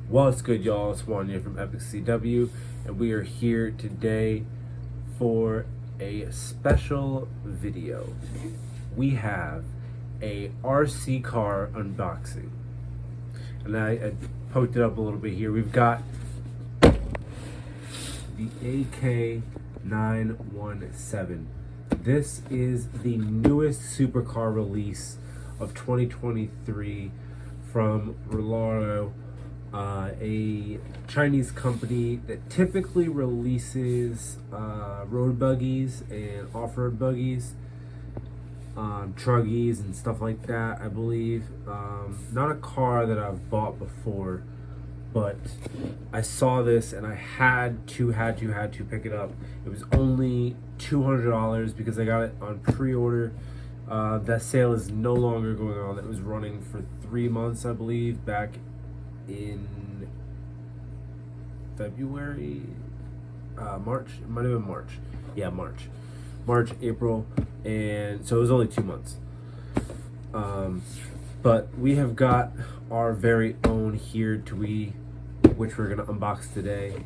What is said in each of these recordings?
What's good, y'all? It's Wanyá from Epic CW, and we are here today for a special video. We have a RC car unboxing, and I poked it up a little bit here. We've got the Ak-917. This is the newest supercar release of 2023 from Rlaarlo, a Chinese company that typically releases road buggies and off-road buggies, truggies and stuff like that, I believe. Not a car that I've bought before, but I saw this and I had to pick it up. It was only $200 because I got it on pre-order. That sale is no longer going on. It was running for 3 months, I believe, back in February, March. It might have been March. Yeah, March, April, and so it was only 2 months. But we have got our very own here which we're gonna unbox today.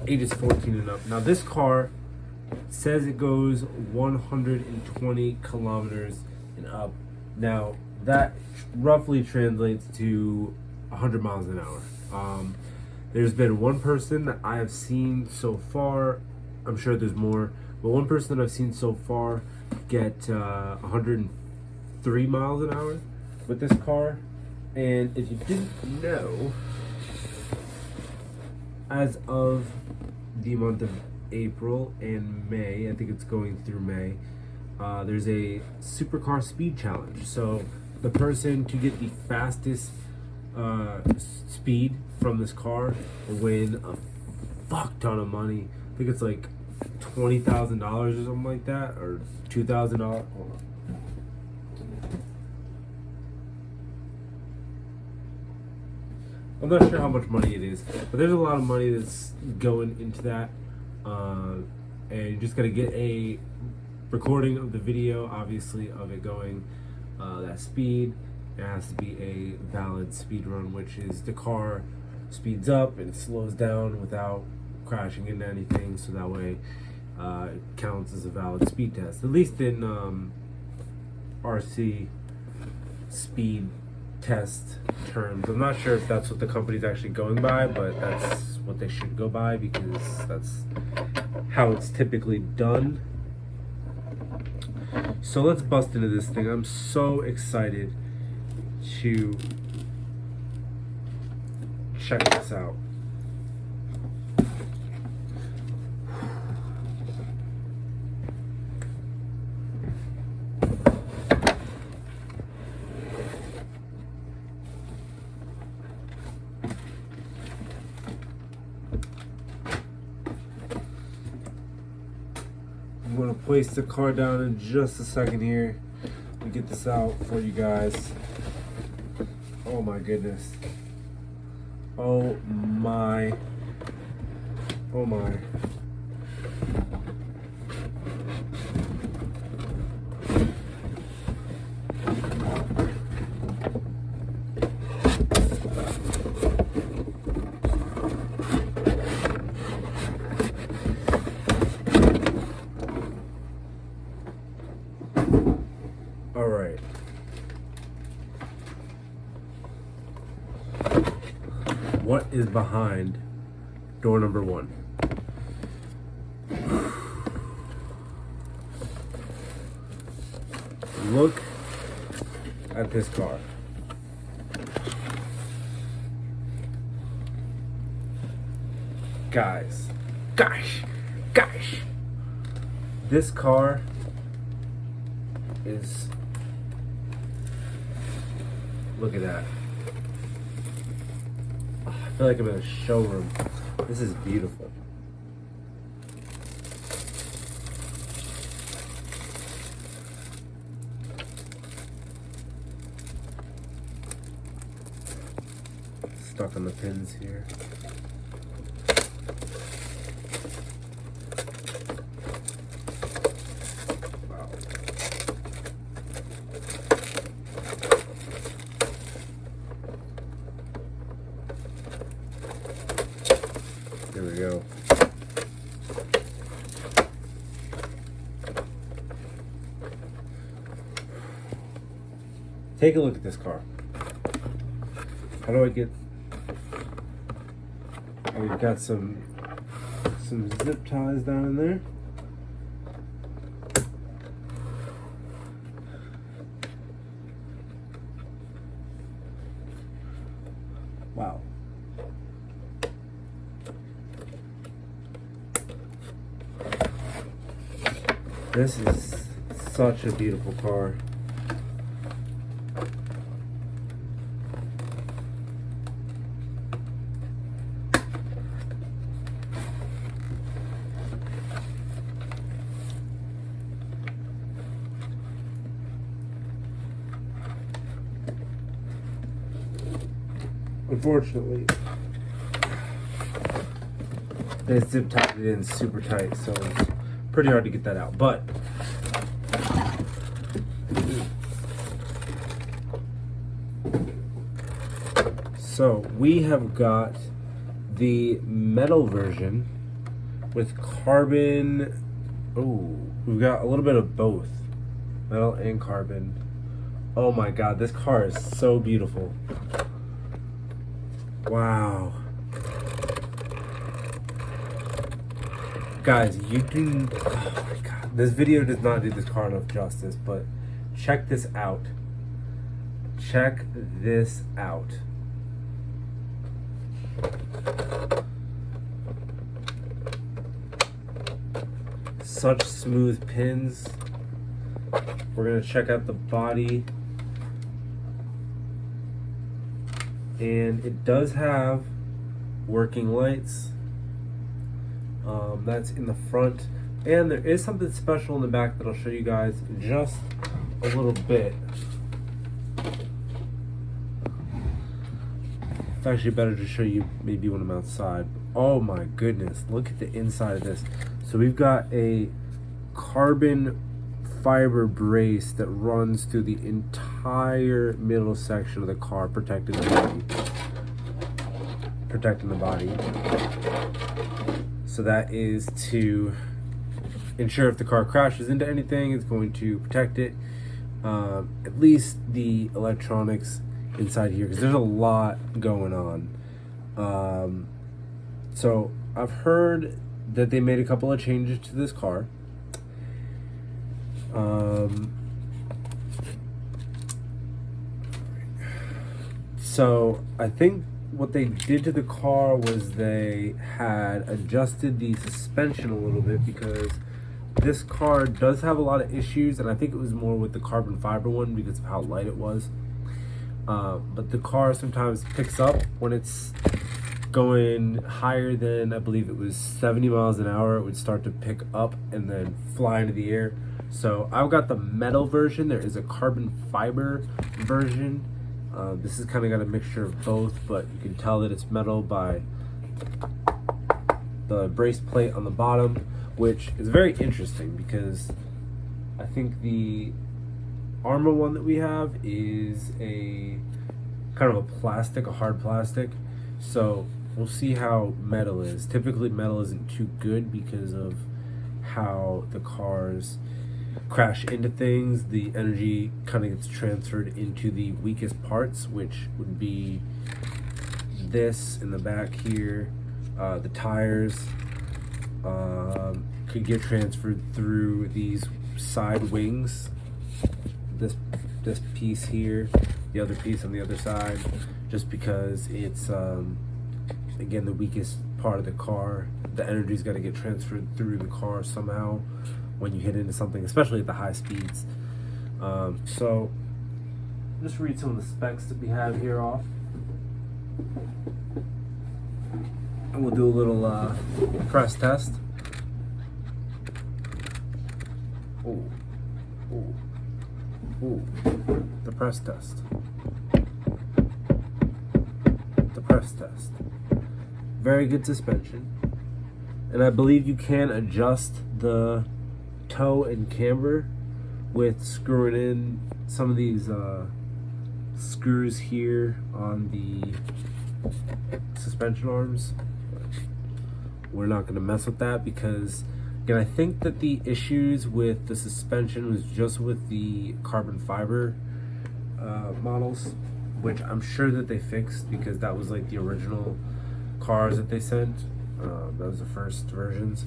Ages 14 and up. Now this car says it goes 120 kilometers and up. Now that roughly translates to 100 miles an hour. There's been one person that I have seen so far, I'm sure there's more, but one person that I've seen so far get 103 miles an hour with this car. And if you didn't know, as of the month of April and May, I think it's going through May, there's a supercar speed challenge. So the person to get the fastest speed from this car will win a fuck ton of money. I think it's like $20,000 or something like that, or $2,000. Hold on. I'm not sure how much money it is, but there's a lot of money that's going into that. And you just gotta get a recording of the video, obviously, of it going that speed. It has to be a valid speed run, which is the car speeds up and slows down without crashing into anything, so that way it counts as a valid speed test, at least in RC speed test terms. I'm not sure if that's what the company's actually going by, but that's what they should go by because that's how it's typically done. So let's bust into this thing. I'm so excited to check this out. I'm going to place the car down in just a second here and get this out for you guys. Oh my goodness. Oh my. Oh my. All right. What is behind door number 1? Look at this car. Guys, this car is, look at that. I feel like I'm in a showroom. This is beautiful. Stuck on the pins here. Wow. There we go. Take a look at this car. How do I get... Oh, we've got some zip ties down in there. Wow. This is such a beautiful car. Unfortunately, they zip tied it in super tight, so it's pretty hard to get that out. But so we have got the metal version with carbon. Oh, we've got a little bit of both, metal and carbon. Oh my God, this car is so beautiful. Wow. Guys, you can... Oh my God. This video does not do this car enough justice, but check this out. Check this out. Such smooth pins. We're going to check out the body. And it does have working lights. That's in the front. And there is something special in the back that I'll show you guys in just a little bit. It's actually better to show you maybe when I'm outside. Oh my goodness, look at the inside of this. So we've got a carbon fiber brace that runs through the entire middle section of the car, protecting the body. So that is to ensure if the car crashes into anything, it's going to protect it. At least the electronics inside here, because there's a lot going on. So I've heard that they made a couple of changes to this car. So I think what they did to the car was they had adjusted the suspension a little bit, because this car does have a lot of issues, and I think it was more with the carbon fiber one because of how light it was. But the car sometimes picks up when it's going higher than, I believe it was 70 miles an hour, it would start to pick up and then fly into the air. So I've got the metal version. There is a carbon fiber version. This has kind of got a mixture of both, but you can tell that it's metal by the brace plate on the bottom, which is very interesting because I think the Arma one that we have is a kind of a plastic, a hard plastic. So we'll see how metal is. Typically metal isn't too good because of how the cars crash into things. The energy kind of gets transferred into the weakest parts, which would be this in the back here. The tires could get transferred through these side wings. This piece here, the other piece on the other side, just because it's again the weakest part of the car. The energy's got to get transferred through the car somehow when you hit into something, especially at the high speeds. So just read some of the specs that we have here off, and we'll do a little press test. Ooh, ooh, ooh! The press test. The press test. Very good suspension, and I believe you can adjust the toe and camber with screwing in some of these screws here on the suspension arms. we're not going to mess with that because, again, I think that the issues with the suspension was just with the carbon fiber models, which I'm sure that they fixed because that was like the original cars that they sent. That was the first versions,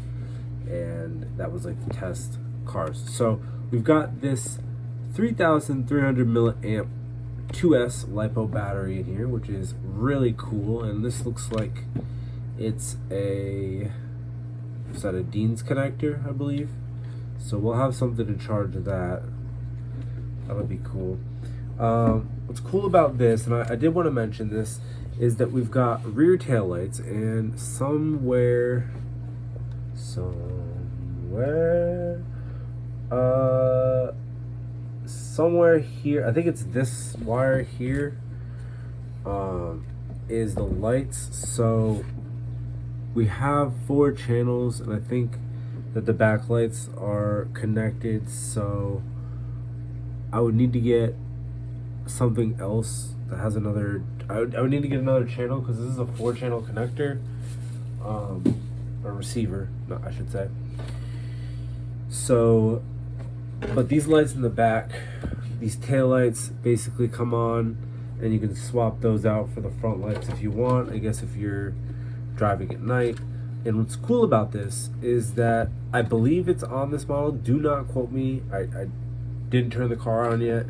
and that was like the test cars. So we've got this 3,300 milliamp 2S LiPo battery in here, which is really cool. And this looks like it's is that a Dean's connector, I believe. So we'll have something to charge that. That'll be cool. What's cool about this, and I did want to mention this, is that we've got rear tail lights, and somewhere here, I think it's this wire here, is the lights. So we have 4 channels, and I think that the backlights are connected, so I would need to get something else that has another, I would need to get another channel because this is a 4-channel connector, a receiver, no, I should say. So, but these lights in the back, these tail lights basically come on, and you can swap those out for the front lights if you want, I guess, if you're driving at night. And what's cool about this is that I believe it's on this model. Do not quote me. I didn't turn the car on yet.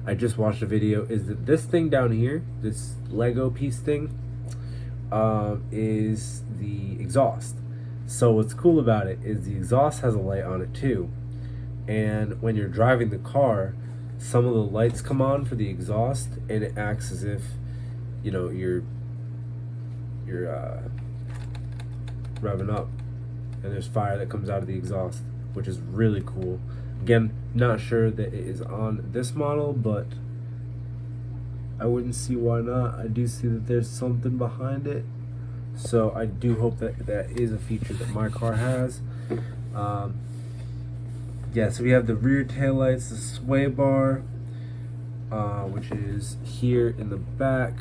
I just watched a video. Is that this thing down here, this Lego piece thing, is the exhaust. So what's cool about it is the exhaust has a light on it too. And when you're driving the car, some of the lights come on for the exhaust, and it acts as if, you know, you're revving up, and there's fire that comes out of the exhaust, which is really cool. Again, not sure that it is on this model, but I wouldn't see why not. I do see that there's something behind it, so I do hope that that is a feature that my car has. Yeah, so we have the rear tail lights, the sway bar, which is here in the back,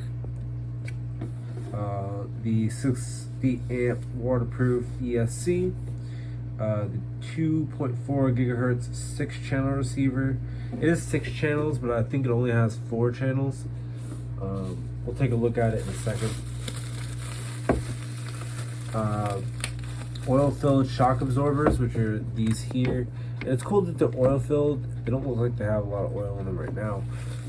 the 60 amp waterproof ESC, the 2.4 gigahertz 6-channel receiver. It is 6 channels, but I think it only has 4 channels. We'll take a look at it in a second. Oil-filled shock absorbers, which are these here. And it's cool that they're oil-filled. They don't look like they have a lot of oil in them right now,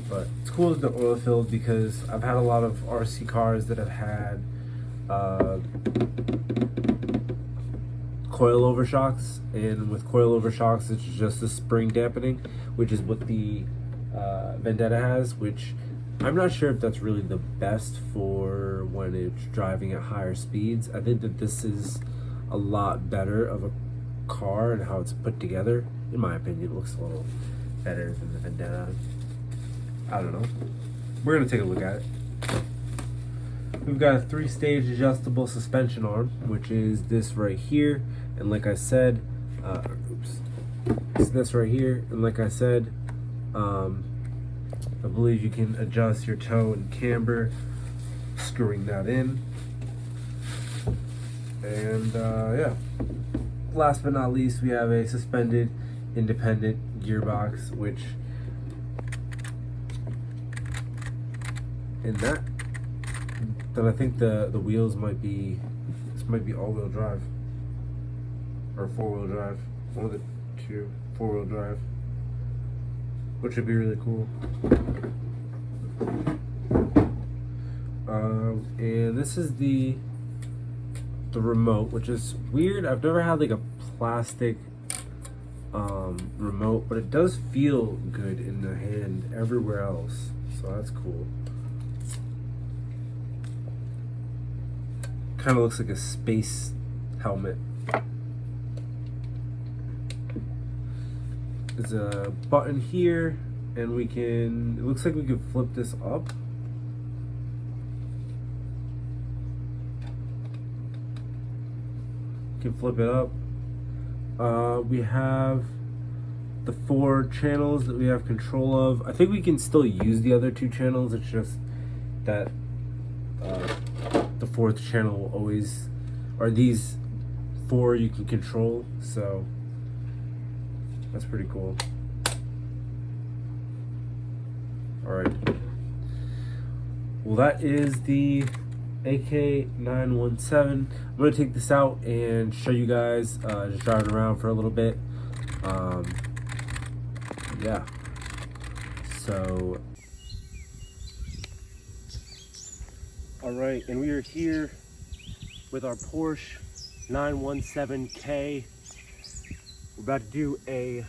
but it's cool that they're oil-filled because I've had a lot of RC cars that have had coil-over shocks, and with coil-over shocks, it's just a spring dampening, which is what the Vendetta has, which I'm not sure if that's really the best for when it's driving at higher speeds. I think that this is a lot better of a car and how it's put together. In my opinion, it looks a little better than the Vendetta. I don't know. We're gonna take a look at it. We've got a 3-stage adjustable suspension arm, which is this right here. And like I said, it's this right here. And like I said, I believe you can adjust your toe and camber, screwing that in. And yeah, last but not least, we have a suspended independent gearbox, which in that, then I think the wheels might be, this might be all-wheel drive or 4-wheel drive, one of the two, 4-wheel drive, which would be really cool. And this is the remote, which is weird. I've never had like a plastic remote, but it does feel good in the hand everywhere else, so that's cool. Kind of looks like a space helmet. There's a button here, and we can, it looks like we can flip this up. Can flip it up. We have the 4 channels that we have control of. I think we can still use the other 2 channels. It's just that the 4th channel will always, or these 4 you can control, so that's pretty cool. Alright. Well, that is the Ak-917. I'm going to take this out and show you guys, just driving around for a little bit. Yeah. So, alright, and we are here with our Porsche 917K. We're about to do a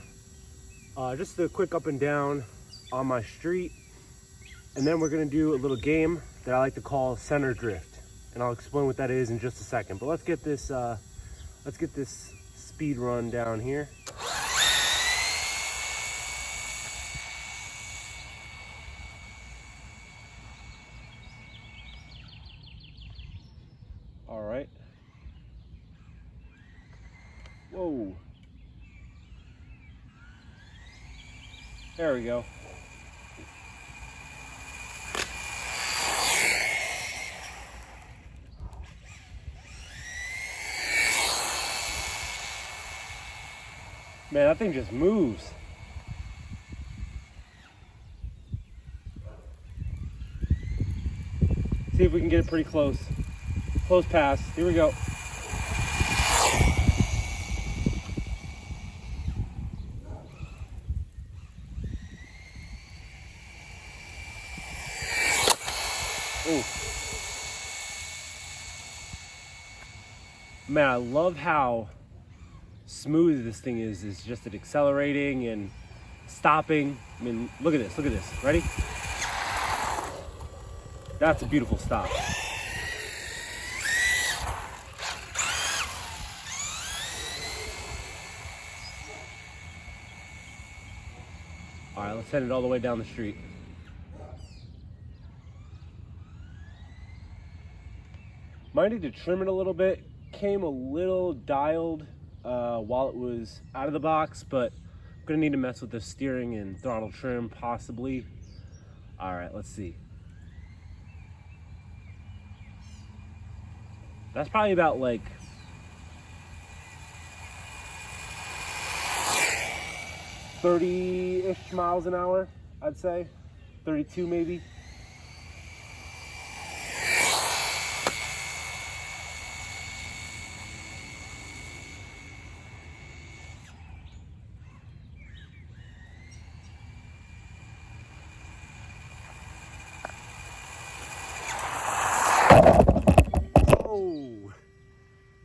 just a quick up and down on my street, and then we're gonna do a little game that I like to call center drift, and I'll explain what that is in just a second. But let's get this speed run down here. All right. Whoa. There we go. Man, that thing just moves. See if we can get it pretty close. Close pass. Here we go. Ooh. Man, I love how smooth this thing is just at accelerating and stopping. I mean, look at this, look at this. Ready? That's a beautiful stop. All right, let's send it all the way down the street. Might need to trim it a little bit. Came a little dialed while it was out of the box, but I'm gonna need to mess with the steering and throttle trim possibly. All right, let's see. That's probably about like 30-ish miles an hour, I'd say. 32 maybe.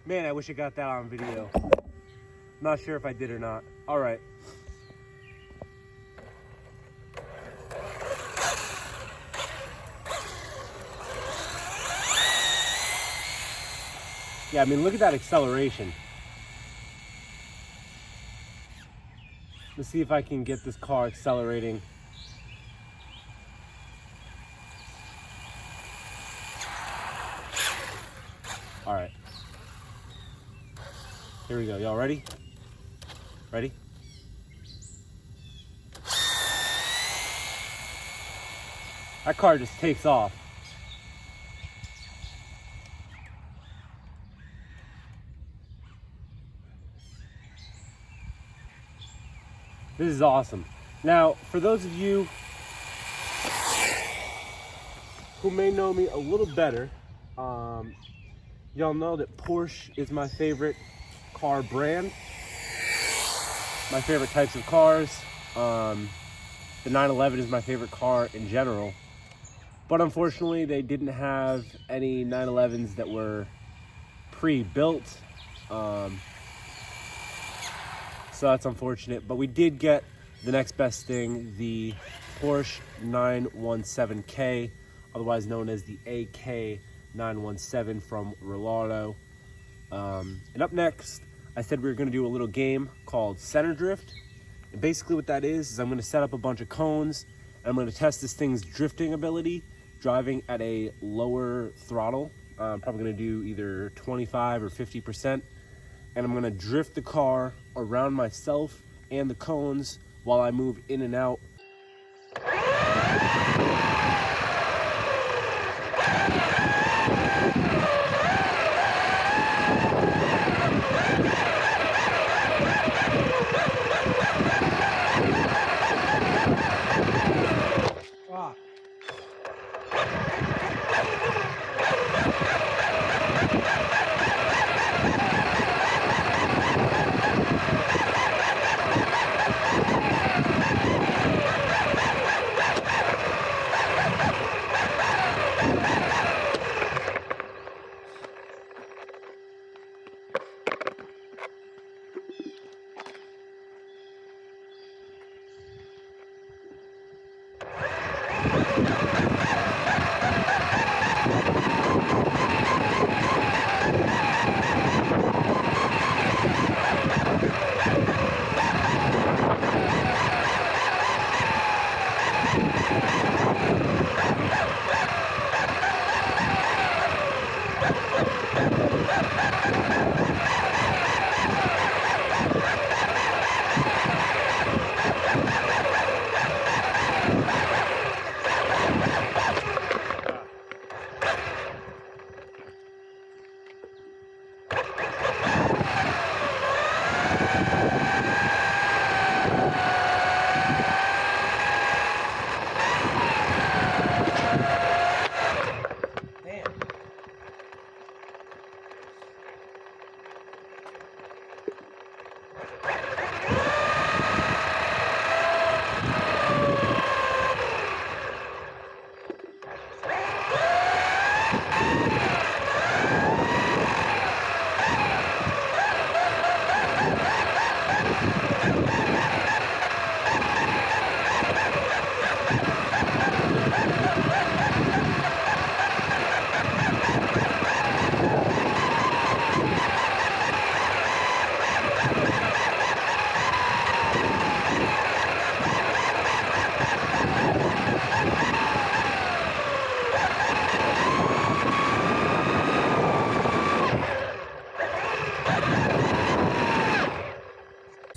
Man, I wish I got that on video. Not sure if I did or not. All right. Yeah, I mean, look at that acceleration. Let's see if I can get this car accelerating. All right. Here we go. Y'all ready? Ready? That car just takes off. This is awesome. Now, for those of you who may know me a little better, y'all know that Porsche is my favorite car brand, my favorite types of cars. The 911 is my favorite car in general, but unfortunately they didn't have any 911s that were pre-built, so that's unfortunate. But we did get the next best thing, the Porsche 917K, otherwise known as the AK-917 from Rlaarlo. And up next, I said we were going to do a little game called Center Drift. And basically what that is I'm going to set up a bunch of cones, and I'm going to test this thing's drifting ability, driving at a lower throttle. I'm probably going to do either 25 or 50%. And I'm going to drift the car around myself and the cones while I move in and out.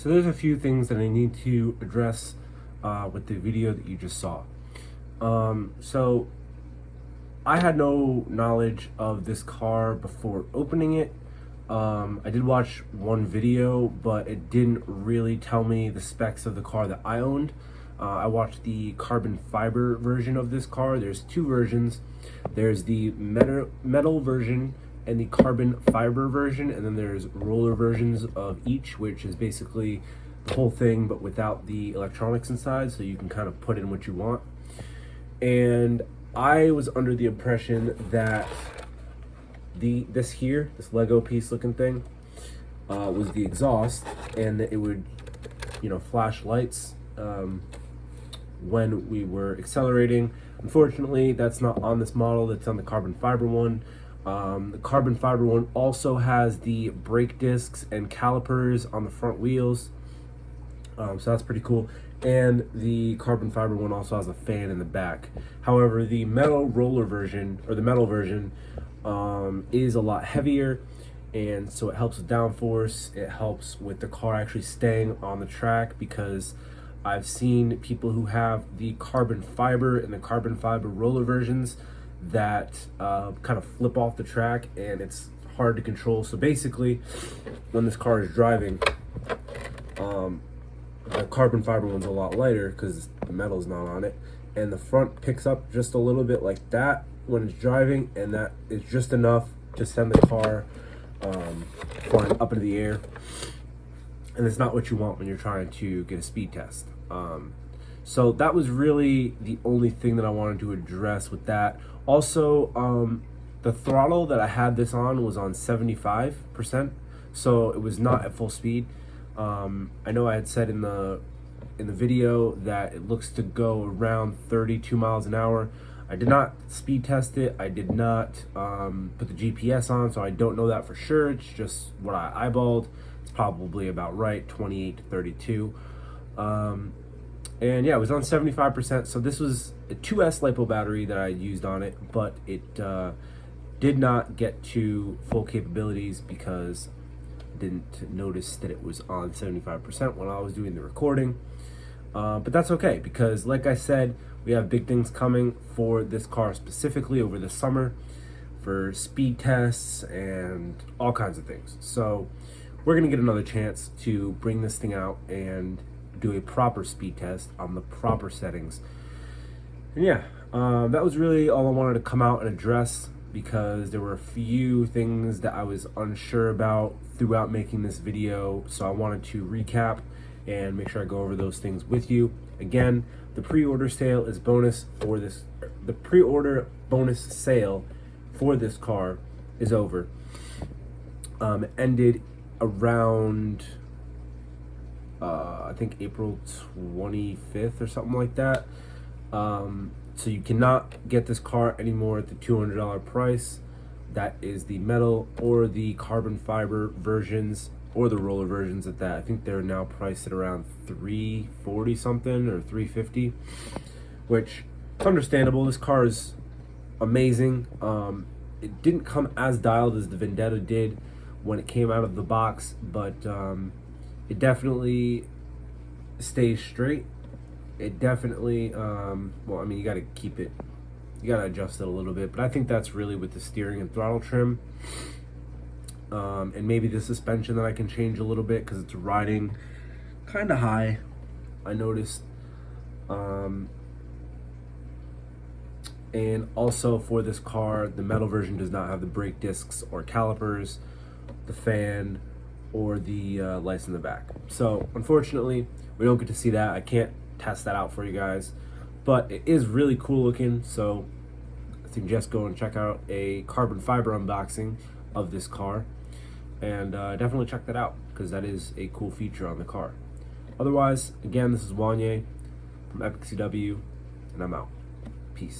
So there's a few things that I need to address with the video that you just saw. So I had no knowledge of this car before opening it. I did watch one video, but it didn't really tell me the specs of the car that I owned. I watched the carbon fiber version of this car. There's two versions. There's the metal version and the carbon fiber version, and then there's roller versions of each, which is basically the whole thing but without the electronics inside, so you can kind of put in what you want. And I was under the impression that this Lego piece looking thing was the exhaust, and that it would, flash lights when we were accelerating. Unfortunately, that's not on this model. That's on the carbon fiber one. The carbon fiber one also has the brake discs and calipers on the front wheels, so that's pretty cool. And the carbon fiber one also has a fan in the back. However, the metal roller version, or the metal version, is a lot heavier, and so it helps with downforce. It helps with the car actually staying on the track, because I've seen people who have the carbon fiber and the carbon fiber roller versions that kind of flip off the track, and it's hard to control. So basically, when this car is driving, the carbon fiber one's a lot lighter because the metal's not on it, and the front picks up just a little bit like that when it's driving, and that is just enough to send the car flying up into the air. And it's not what you want when you're trying to get a speed test. So that was really the only thing that I wanted to address with that. Also, the throttle that I had this on was on 75%, so it was not at full speed. I know I had said in the video that it looks to go around 32 miles an hour. I did not speed test it. I did not put the GPS on, so I don't know that for sure. It's just what I eyeballed. It's probably about right, 28 to 32. And yeah, it was on 75%. So this was a 2S LiPo battery that I used on it, but it did not get to full capabilities because I didn't notice that it was on 75% when I was doing the recording. But that's okay, because like I said, we have big things coming for this car specifically over the summer for speed tests and all kinds of things. So we're gonna get another chance to bring this thing out and do a proper speed test on the proper settings. And yeah, that was really all I wanted to come out and address, because there were a few things that I was unsure about throughout making this video. So I wanted to recap and make sure I go over those things with you. Again, the pre-order sale is bonus for this. The pre-order bonus sale for this car is over. It ended around I think April 25th or something like that. So you cannot get this car anymore at the $200 price. That is the metal or the carbon fiber versions, or the roller versions at that. I think they're now priced at around $340 something or $350, which is understandable. This car is amazing. It didn't come as dialed as the Vendetta did when it came out of the box, but it definitely stays straight. It definitely, well, I mean, you gotta keep it, you gotta adjust it a little bit, but I think that's really with the steering and throttle trim. And maybe the suspension that I can change a little bit, because it's riding kind of high, I noticed. And also for this car, the metal version does not have the brake discs or calipers, the fan, or the lights in the back. So unfortunately, we don't get to see that. I can't test that out for you guys, but it is really cool looking. So I suggest go and check out a carbon fiber unboxing of this car, and definitely check that out, because that is a cool feature on the car. Otherwise, again, this is Wanyá from Epic CW, and I'm out. Peace.